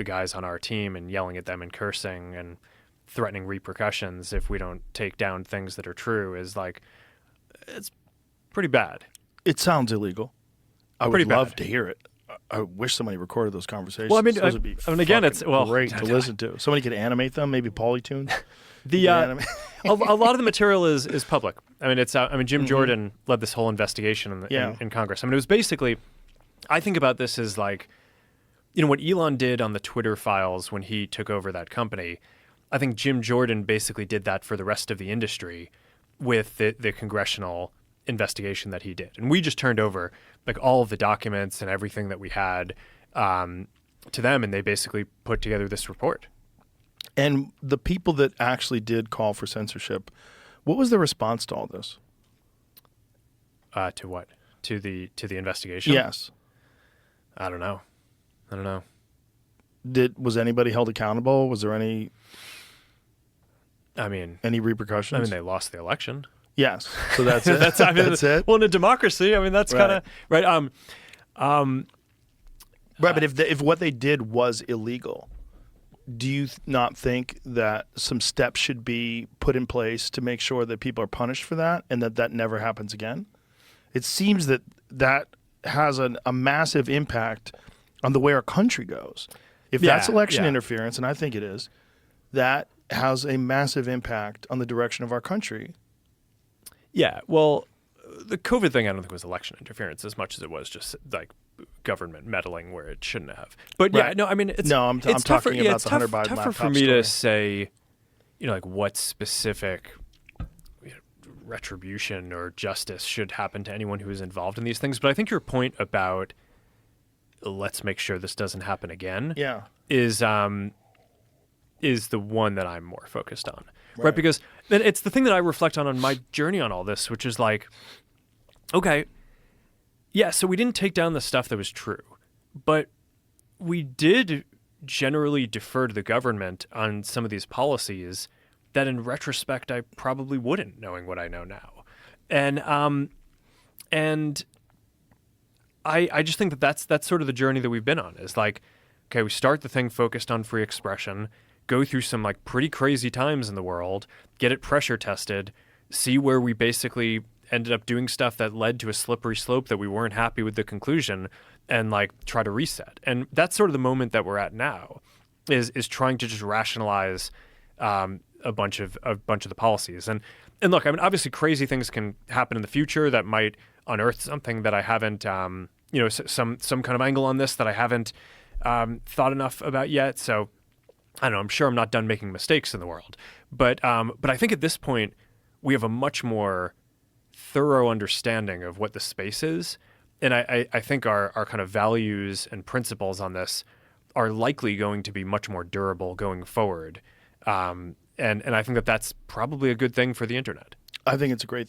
the guys on our team and yelling at them and cursing and threatening repercussions if we don't take down things that are true is like, it's pretty bad. It sounds illegal. I Pretty would love bad. to hear it. I wish somebody recorded those conversations. Well, I mean, those would be again, it's great to listen to. Somebody could animate them, maybe Polytunes. A lot of the material is public. I mean, Jim Jordan led this whole investigation in Congress. I mean, it was basically, I think about this as like, what Elon did on the Twitter files when he took over that company. I think Jim Jordan basically did that for the rest of the industry with the congressional investigation that he did. And we just turned over like all of the documents and everything that we had to them, and they basically put together this report. And the people that actually did call for censorship, what was the response to all this? To what? To the investigation? Yes. I don't know. Was anybody held accountable? Was there any repercussions? I mean, they lost the election. Yes. So that's it. That's it. Well, in a democracy, I mean, that's kind of right. Right. But if what they did was illegal, do you not think that some steps should be put in place to make sure that people are punished for that and that never happens again? It seems that has a massive impact on the way our country goes. If that's election interference, and I think it is, that has a massive impact on the direction of our country. Yeah, well, the COVID thing I don't think was election interference as much as it was just like government meddling where it shouldn't have. But yeah, no, I mean, I'm talking about the Hunter Biden laptop tougher for me to say, like what specific retribution or justice should happen to anyone who is involved in these things. But I think your point about let's make sure this doesn't happen again is the one that I'm more focused on. Right? Because it's the thing that I reflect on my journey on all this, which is like, okay, yeah, so we didn't take down the stuff that was true, but we did generally defer to the government on some of these policies that in retrospect I probably wouldn't, knowing what I know now. And I just think that's sort of the journey that we've been on, is like, okay, we start the thing focused on free expression, go through some like pretty crazy times in the world, get it pressure tested, see where we basically ended up doing stuff that led to a slippery slope that we weren't happy with the conclusion, and like try to reset. And that's sort of the moment that we're at now, is trying to just rationalize a bunch of the policies. And look, I mean, obviously crazy things can happen in the future that might unearth something that I haven't, some kind of angle on this that I haven't thought enough about yet. So I don't know, I'm sure I'm not done making mistakes in the world. But I think at this point, we have a much more thorough understanding of what the space is. And I think our kind of values and principles on this are likely going to be much more durable going forward. And I think that's probably a good thing for the internet. I think it's a great thing.